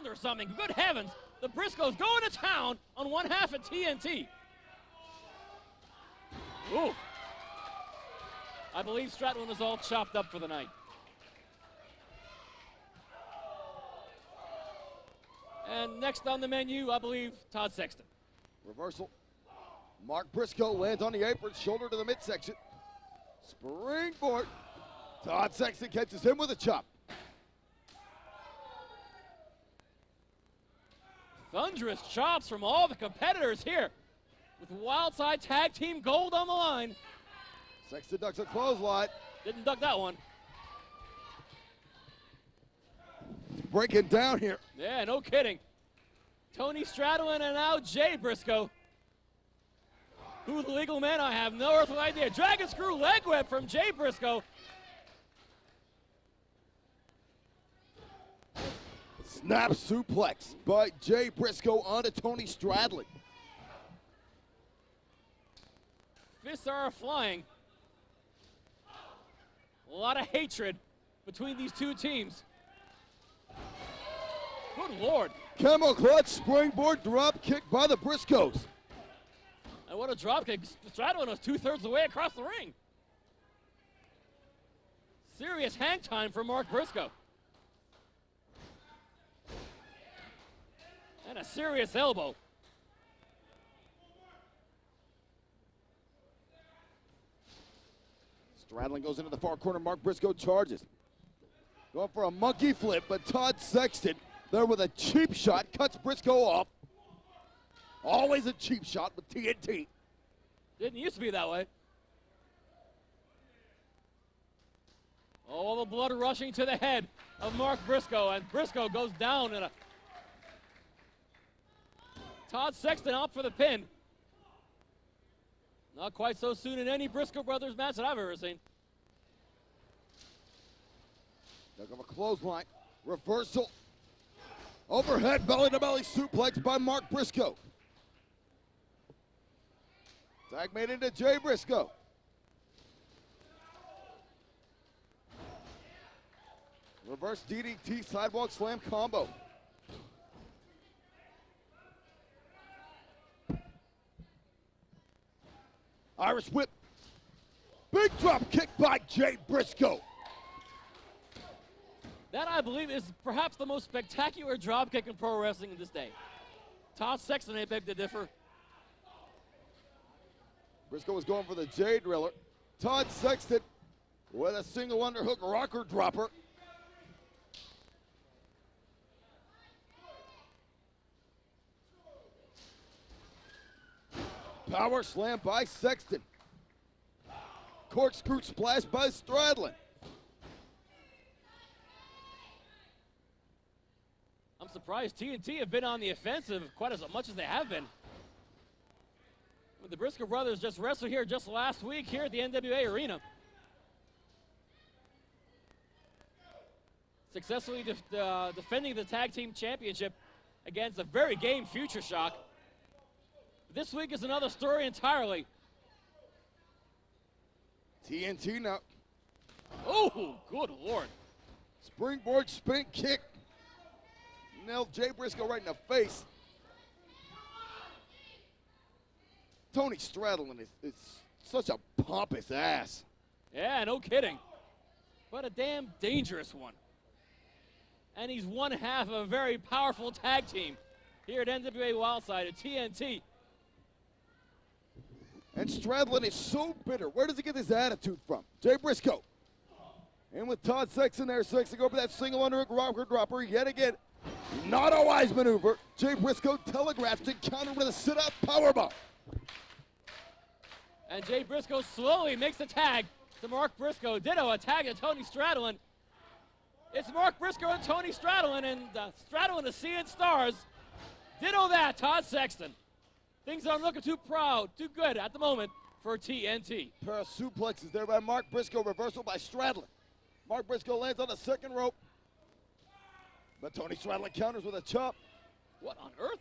or something. Good heavens, the Briscoes going to town on one half of TNT. Ooh. I believe Stradlin is all chopped up for the night. And next on the menu, I believe, Todd Sexton. Reversal. Mark Briscoe lands on the apron, shoulder to the midsection. Springboard. Todd Sexton catches him with a chop. Thunderous chops from all the competitors here with Wildside Tag Team Gold on the line. Sexton ducks a clothesline. Didn't duck that one. It's breaking down here. Yeah, no kidding. Tony Stradlin and now Jay Briscoe. Who the legal man? I have no earthly idea. Dragon screw leg whip from Jay Briscoe. Snap suplex by Jay Briscoe onto Tony Stradlin. Fists are flying. A lot of hatred between these two teams. Good Lord. Camel clutch springboard drop kick by the Briscoes. And what a drop kick. Stradlin was 2/3 the way across the ring. Serious hang time for Mark Briscoe. And a serious elbow. Stradlin goes into the far corner. Mark Briscoe charges. Going for a monkey flip, but Todd Sexton there with a cheap shot, cuts Briscoe off. Always a cheap shot with TNT. Didn't used to be that way. All the blood rushing to the head of Mark Briscoe, and Briscoe goes down in a... Todd Sexton out for the pin. Not quite so soon in any Briscoe brothers match that I've ever seen. Dug up a clothesline. Reversal. Overhead belly-to-belly suplex by Mark Briscoe. Tag made into Jay Briscoe. Reverse DDT sidewalk slam combo. Irish whip. Big drop kick by Jay Briscoe. That, I believe, is perhaps the most spectacular dropkick in pro wrestling in this day. Todd Sexton ain't beg to differ. Briscoe was going for the J Driller. Todd Sexton with a single underhook rocker dropper. Power slam by Sexton. Corkscrew splash by Stradlin. I'm surprised TNT have been on the offensive quite as much as they have been. The Briscoe brothers just wrestled here just last week here at the NWA Arena. Successfully defending the tag team championship against a very game Future Shock. This week is another story entirely. TNT now. Oh, good Lord. Springboard spin kick. Nailed Jay Briscoe right in the face. Tony Stradlin is such a pompous ass. Yeah, no kidding. But a damn dangerous one. And he's one half of a very powerful tag team here at NWA Wildside at TNT. And Stradlin is so bitter. Where does he get this attitude from? Jay Briscoe. And with Todd Sexton there, Sexton go for that single underhook rocker dropper yet again. Not a wise maneuver. Jay Briscoe telegraphs it, countered with a sit-up powerbomb. And Jay Briscoe slowly makes the tag to Mark Briscoe. Ditto a tag to Tony Stradlin. It's Mark Briscoe and Tony Stradlin, and Stradlin is seeing stars. Ditto that, Todd Sexton. Things aren't looking too good at the moment for TNT. Pair of suplexes there by Mark Briscoe, reversal by Stradlin. Mark Briscoe lands on the second rope. But Tony Stradlin counters with a chop. What on earth?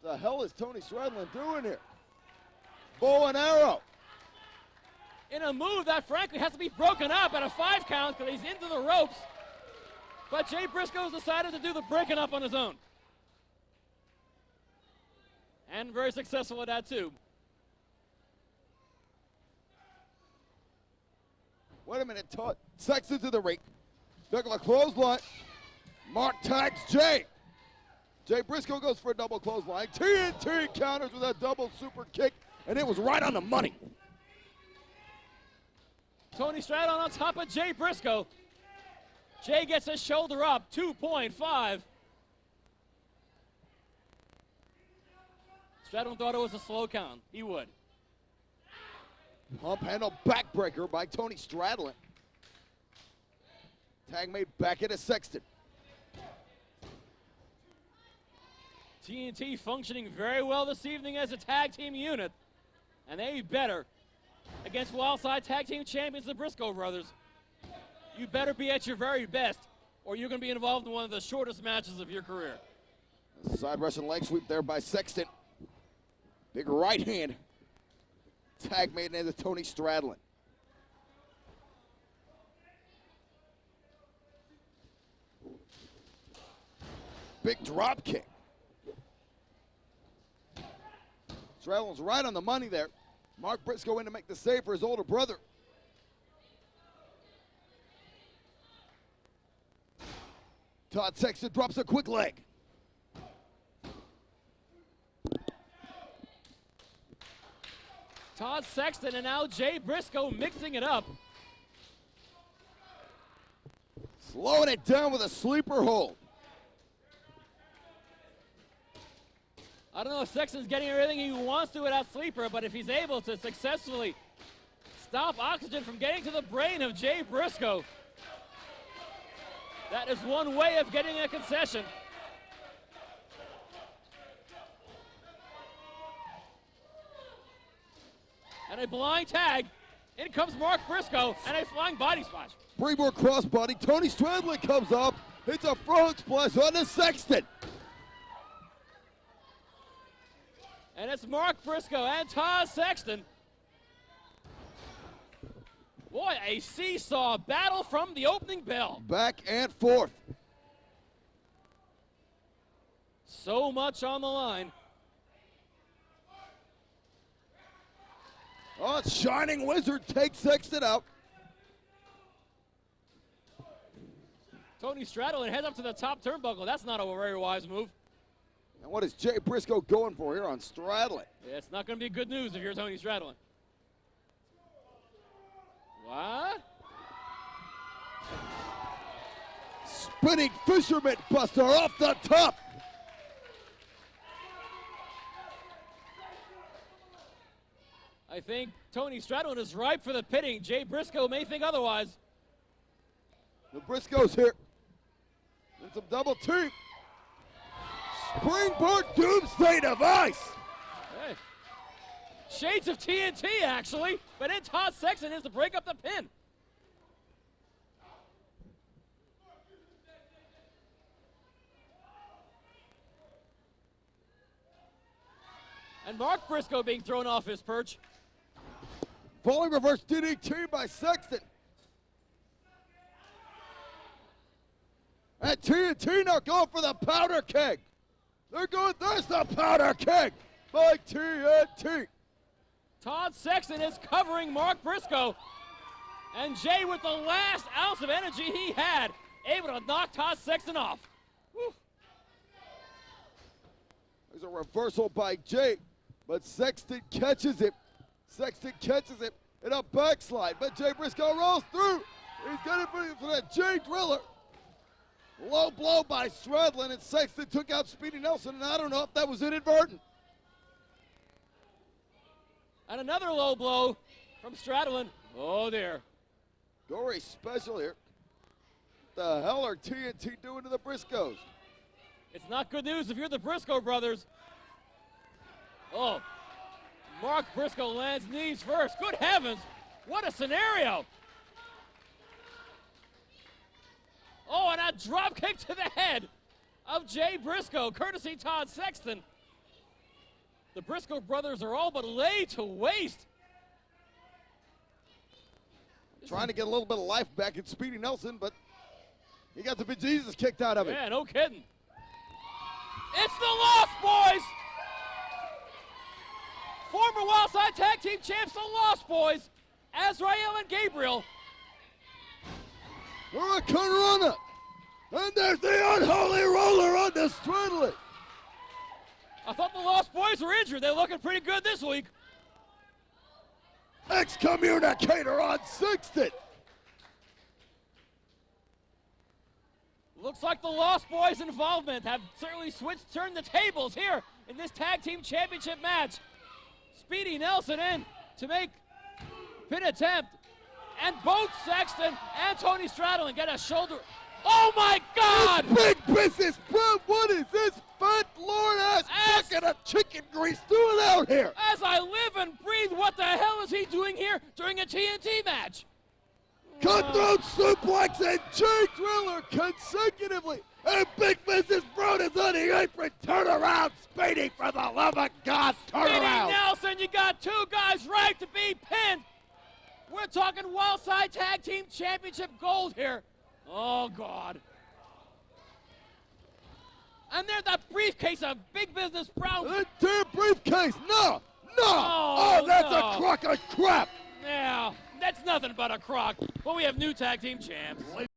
The hell is Tony Stradlin doing here? Bow and arrow. In a move that frankly has to be broken up at a 5 count because he's into the ropes. But Jay Briscoe's decided to do the breaking up on his own. And very successful at that, too. Wait a minute, Todd. Sexton to the ring. Look like a clothesline. Mark tags Jay. Jay Briscoe goes for a double clothesline. TNT counters with a double super kick, and it was right on the money. Tony Stradlin on top of Jay Briscoe. Jay gets his shoulder up, 2.5. Stradlin thought it was a slow count. He would. Pump handle backbreaker by Tony Stradlin. Tag made back into Sexton. TNT functioning very well this evening as a tag team unit. And they better, against Wildside Tag Team Champions, the Briscoe brothers, you better be at your very best, or you're going to be involved in one of the shortest matches of your career. Side Russian leg sweep there by Sexton. Big right hand. Tag made into Tony Stradlin. Big drop kick. Stradlin's right on the money there. Mark Briscoe in to make the save for his older brother. Todd Sexton drops a quick leg. Todd Sexton and now Jay Briscoe mixing it up. Slowing it down with a sleeper hold. I don't know if Sexton's getting everything he wants to with that sleeper, but if he's able to successfully stop oxygen from getting to the brain of Jay Briscoe, that is one way of getting a concession. And a blind tag. In comes Mark Briscoe and a flying body splash. Springboard crossbody. Tony Stradlin comes up. Hits a frog splash on the Sexton. And it's Mark Briscoe and Todd Sexton. Boy, a seesaw battle from the opening bell. Back and forth. So much on the line. Oh, Shining Wizard takes Sexton out. Tony Stradlin heads up to the top turnbuckle. That's not a very wise move. And what is Jay Briscoe going for here on Stradlin? Yeah, it's not going to be good news if you're Tony Stradlin. What? Spinning fisherman buster off the top. I think Tony Stradlin is ripe for the pitting. Jay Briscoe may think otherwise. The Briscoes here. And some double team. Springboard doomsday device. Hey. Shades of TNT, actually. But in Todd Sexton is to break up the pin. And Mark Briscoe being thrown off his perch. Falling reverse DDT by Sexton. And TNT now going for the powder keg. They're going, there's the powder keg by TNT. Todd Sexton is covering Mark Briscoe. And Jay, with the last ounce of energy he had, able to knock Todd Sexton off. Whew. There's a reversal by Jay, but Sexton catches it. Sexton catches it in a backslide, but Jay Briscoe rolls through. He's got it for that Jay Driller. Low blow by Stradlin, and Sexton took out Speedy Nelson, and I don't know if that was inadvertent. And another low blow from Stradlin. Oh, there. Gory special here. What the hell are TNT doing to the Briscoes? It's not good news if you're the Briscoe brothers. Oh, Mark Briscoe lands knees first. Good heavens, what a scenario. Oh, and a drop kick to the head of Jay Briscoe, courtesy Todd Sexton. The Briscoe brothers are all but laid to waste. Trying to get a little bit of life back in Speedy Nelson, but he got the bejesus kicked out of it. Yeah, no kidding. It's the Lost Boys! Wildside Tag Team Champs, the Lost Boys, Azrael and Gabriel. Hurricane Runner. And there's the unholy roller on the Stradlin. I thought the Lost Boys were injured. They're looking pretty good this week. Excommunicator on Sexton. Looks like the Lost Boys' involvement have certainly turned the tables here in this Tag Team Championship match. Speedy Nelson in to make pin attempt. And both Sexton and Tony Stradlin get a shoulder. Oh my God! Big business, bro. What is this fat lord ass bucket of chicken grease doing out here? As I live and breathe, what the hell is he doing here during a TNT match? Cutthroat suplex and Jay Driller consecutively. And Big Business Brown is on the apron. Turn around, Speedy, for the love of God, turn Speedy around. Nelson, you got two guys right to be pinned. We're talking Wildside Tag Team Championship gold here. Oh, God. And there's that briefcase of Big Business Brown. That damn briefcase, no. Oh, Oh, that's no. a crock of crap. Yeah, that's nothing but a crock. But we have new tag team champs.